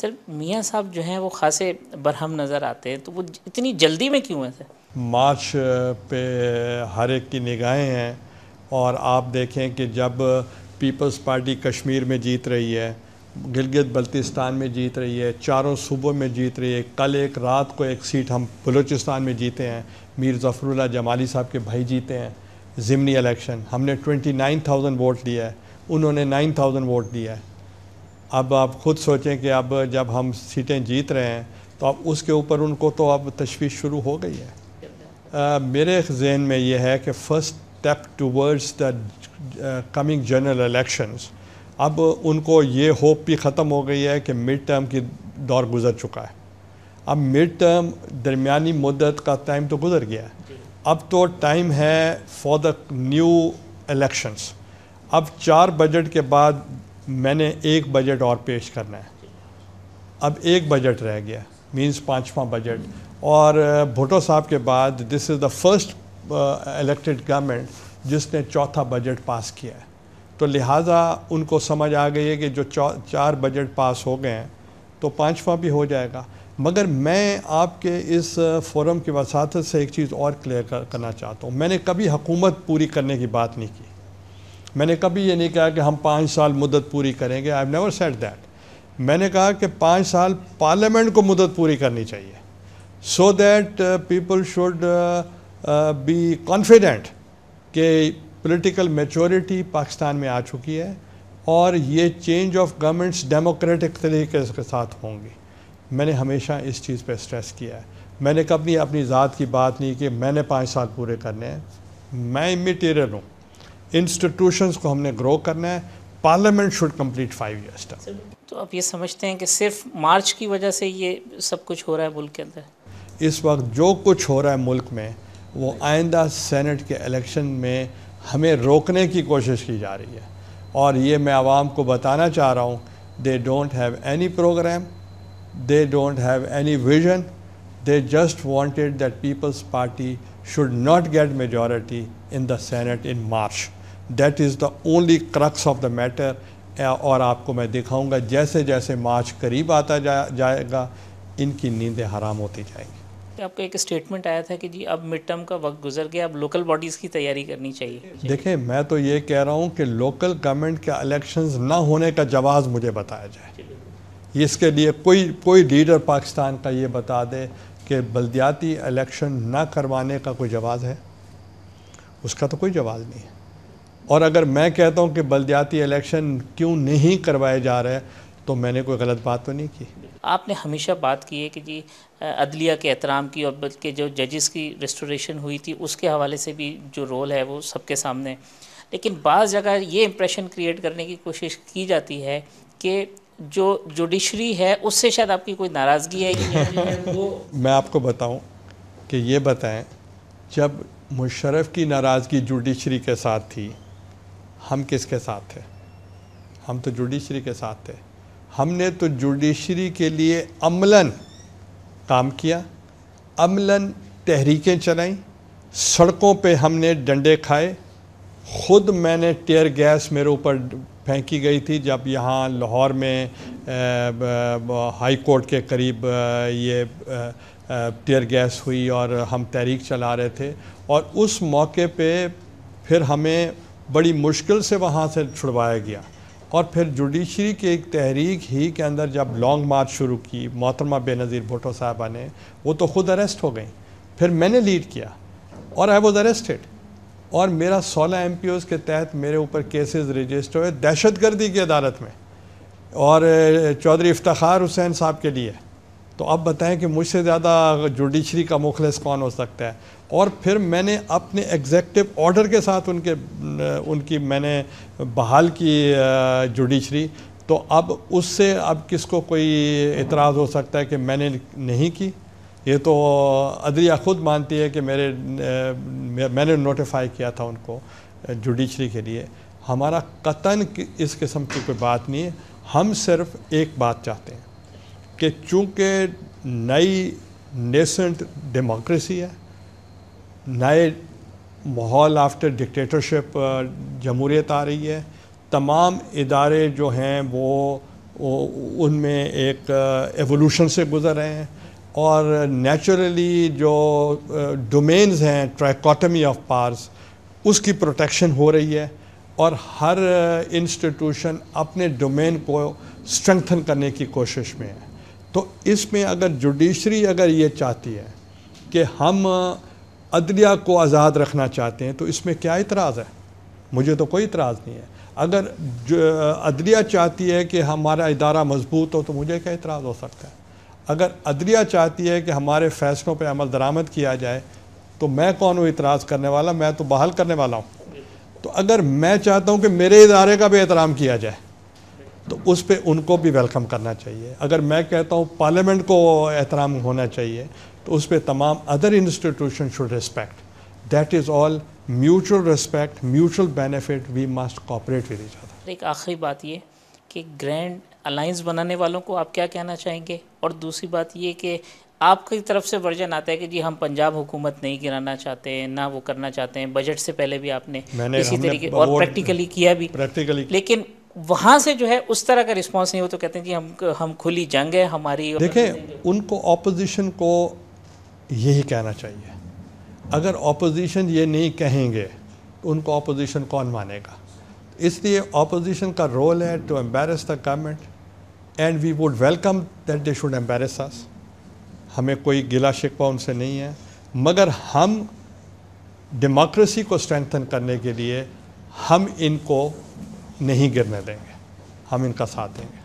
سر میاں صاحب جو ہیں وہ خاصے برہم نظر آتے ہیں، تو وہ اتنی جلدی میں کیوں ہیں سر؟ مارچ پہ ہر ایک کی نگاہیں ہیں، اور آپ دیکھیں کہ جب پیپلز پارٹی کشمیر میں جیت رہی ہے، گلگت بلتستان میں جیت رہی ہے، چاروں صوبوں میں جیت رہی ہے، کل ایک رات کو ایک سیٹ ہم بلوچستان میں جیتے ہیں، میر ظفر اللہ جمالی صاحب کے بھائی جیتے ہیں ضمنی الیکشن، ہم نے 29,000 ووٹ لیا ہے، انہوں نے 9,000 ووٹ دیا ہے۔ اب آپ خود سوچیں کہ اب جب ہم سیٹیں جیت رہے ہیں تو اب اس کے اوپر ان کو تو اب تشویش شروع ہو گئی ہے۔ میرے ذہن میں یہ ہے کہ first step towards the coming general elections, اب ان کو یہ ہوپ بھی ختم ہو گئی ہے کہ مڈ ٹرم کی دور گزر چکا ہے۔ اب مڈ ٹرم درمیانی مدت کا ٹائم تو گزر گیا ہے، اب تو ٹائم ہے فار دا نیو الیکشنز۔ اب 4 بجٹ کے بعد میں نے ایک بجٹ اور پیش کرنا ہے، اب ایک بجٹ رہ گیا، مینز 5واں بجٹ، اور بھٹو صاحب کے بعد دس از دا فرسٹ الیکٹڈ گورنمنٹ جس نے چوتھا بجٹ پاس کیا ہے، تو لہٰذا ان کو سمجھ آ گئی ہے کہ جو 4 بجٹ پاس ہو گئے ہیں تو 5واں بھی ہو جائے گا۔ مگر میں آپ کے اس فورم کی وساطت سے ایک چیز اور کلیئر کرنا چاہتا ہوں، میں نے کبھی حکومت پوری کرنے کی بات نہیں کی، میں نے کبھی یہ نہیں کہا کہ ہم 5 سال مدت پوری کریں گے، I have never said that. میں نے کہا کہ 5 سال پارلیمنٹ کو مدت پوری کرنی چاہیے، so that people should be confident کہ پولیٹیکل میچورٹی پاکستان میں آ چکی ہے اور یہ چینج آف گورنمنٹس ڈیموکریٹک طریقے کے ساتھ ہوں گی۔ میں نے ہمیشہ اس چیز پہ اسٹریس کیا ہے، میں نے کبھی اپنی ذات کی بات نہیں کہ میں نے 5 سال پورے کرنے ہیں، میں امیٹیریل ہوں، انسٹیٹیوشنز کو ہم نے گرو کرنا ہے، parliament should complete 5 years term. تو آپ یہ سمجھتے ہیں کہ صرف مارچ کی وجہ سے یہ سب کچھ ہو رہا ہے ملک کے اندر؟ اس وقت جو کچھ ہو رہا ہے ملک میں وہ آئندہ سینٹ کے الیکشن میں ہمیں روکنے کی کوشش کی جا رہی ہے، اور یہ میں عوام کو بتانا چاہ رہا ہوں، they don't have any program, they don't have any vision, they just wanted that People's Party should not get majority in the Senate in March. That is the only crux of the matter. اور آپ کو میں دکھاؤں گا جیسے جیسے مارچ قریب آتا جائے گا ان کی نیندیں حرام ہوتی جائیں گی۔ آپ کا ایک اسٹیٹمنٹ آیا تھا کہ جی اب مڈ ٹرم کا وقت گزر گیا، اب لوکل باڈیز کی تیاری کرنی چاہیے۔ دیکھیں میں تو یہ کہہ رہا ہوں کہ لوکل گورنمنٹ کے الیکشنز نہ ہونے کا جواز مجھے بتایا جائے، اس کے لیے کوئی لیڈر پاکستان کا یہ بتا دے کہ بلدیاتی الیکشن نہ کروانے کا کوئی جواز ہے، اس کا تو کوئی جواز نہیں ہے۔ اور اگر میں کہتا ہوں کہ بلدیاتی الیکشن کیوں نہیں کروائے جا رہے تو میں نے کوئی غلط بات تو نہیں کی۔ آپ نے ہمیشہ بات کی ہے کہ جی عدلیہ کے احترام کی، اور بلکہ جو ججز کی ریسٹوریشن ہوئی تھی اس کے حوالے سے بھی جو رول ہے وہ سب کے سامنے، لیکن بعض جگہ یہ امپریشن کریٹ کرنے کی کوشش کی جاتی ہے کہ جو جوڈیشری ہے اس سے شاید آپ کی کوئی ناراضگی ہے کہ وہ میں آپ کو بتاؤں کہ یہ بتائیں، جب مشرف کی ناراضگی جوڈیشری کے ساتھ تھی، ہم کس کے ساتھ تھے؟ ہم تو جوڈیشری کے ساتھ تھے۔ ہم نے تو جوڈیشری کے لیے عملاً کام کیا، عملاً تحریکیں چلائیں، سڑکوں پہ ہم نے ڈنڈے کھائے، خود میں نے ٹیئر گیس میرے اوپر پھینکی گئی تھی جب یہاں لاہور میں ہائی کورٹ کے قریب یہ ٹیئر گیس ہوئی اور ہم تحریک چلا رہے تھے، اور اس موقع پہ پھر ہمیں بڑی مشکل سے وہاں سے چھڑوایا گیا، اور پھر جوڈیشری کی ایک تحریک ہی کے اندر جب لانگ مارچ شروع کی محترمہ بے نظیر بھٹو صاحبہ نے، وہ تو خود اریسٹ ہو گئیں، پھر میں نے لیڈ کیا اور آئی واز اریسٹڈ، اور میرا 16 MPOs کے تحت میرے اوپر کیسز رجسٹر ہوئے دہشت گردی کی عدالت میں، اور چودھری افتخار حسین صاحب کے لیے۔ تو اب بتائیں کہ مجھ سے زیادہ جوڈیشری کا مخلص کون ہو سکتا ہے؟ اور پھر میں نے اپنے ایگزیکٹو آرڈر کے ساتھ ان کی میں نے بحال کی جوڈیشری، تو اب اس سے اب کس کو کوئی اعتراض ہو سکتا ہے کہ میں نے نہیں کی؟ یہ تو عدلیہ خود مانتی ہے کہ میں نے نوٹیفائی کیا تھا ان کو جوڈیشری کے لیے۔ ہمارا قطعاً اس قسم کی کوئی بات نہیں ہے، ہم صرف ایک بات چاہتے ہیں کہ چونکہ نئی نیسنٹ ڈیموکریسی ہے، نئے ماحول آفٹر ڈکٹیٹرشپ جمہوریت آ رہی ہے، تمام ادارے جو ہیں وہ ان میں ایک ایوولوشن سے گزر رہے ہیں، اور نیچرلی جو ڈومینز ہیں ٹرائکوٹمی آف پاورز اس کی پروٹیکشن ہو رہی ہے، اور ہر انسٹیٹیوشن اپنے ڈومین کو اسٹرنگتھن کرنے کی کوشش میں ہے۔ تو اس میں اگر جوڈیشری اگر یہ چاہتی ہے کہ ہم عدلیہ کو آزاد رکھنا چاہتے ہیں تو اس میں کیا اعتراض ہے؟ مجھے تو کوئی اعتراض نہیں ہے۔ اگر عدلیہ چاہتی ہے کہ ہمارا ادارہ مضبوط ہو تو مجھے کیا اعتراض ہو سکتا ہے؟ اگر عدلیہ چاہتی ہے کہ ہمارے فیصلوں پہ عمل درآمد کیا جائے تو میں کون ہوں اعتراض کرنے والا؟ میں تو بحال کرنے والا ہوں۔ تو اگر میں چاہتا ہوں کہ میرے ادارے کا بھی احترام کیا جائے تو اس پہ ان کو بھی ویلکم کرنا چاہیے۔ اگر میں کہتا ہوں پارلیمنٹ کو احترام ہونا چاہیے تو اس پہ تمام other institution should respect. That is all mutual respect, mutual benefit, we must cooperate with each other. ایک آخری بات یہ کہ گرینڈ الائنس بنانے والوں کو آپ کیا کہنا چاہیں گے؟ اور دوسری بات یہ کہ آپ کی طرف سے ورژن آتا ہے کہ جی ہم پنجاب حکومت نہیں گرانا چاہتے ہیں، نہ وہ کرنا چاہتے ہیں، بجٹ سے پہلے بھی آپ نے اسی طریقے اور پریکٹیکلی کیا بھی، لیکن وہاں سے جو ہے اس طرح کا رسپانس نہیں ہو تو کہتے ہیں جی ہم کھلی جنگ ہے ہماری۔ دیکھیں ان کو اپوزیشن کو یہی کہنا چاہیے۔ اگر اپوزیشن یہ نہیں کہیں گے تو ان کو اپوزیشن کون مانے گا؟ اس لیے اپوزیشن کا رول ہے to embarrass the government, and we would welcome that they should embarrass us. ہمیں کوئی گلا شکوہ ان سے نہیں ہے، مگر ہم ڈیموکریسی کو اسٹرینتھن کرنے کے لیے ہم ان کو نہیں گرنے دیں گے، ہم ان کا ساتھ دیں گے۔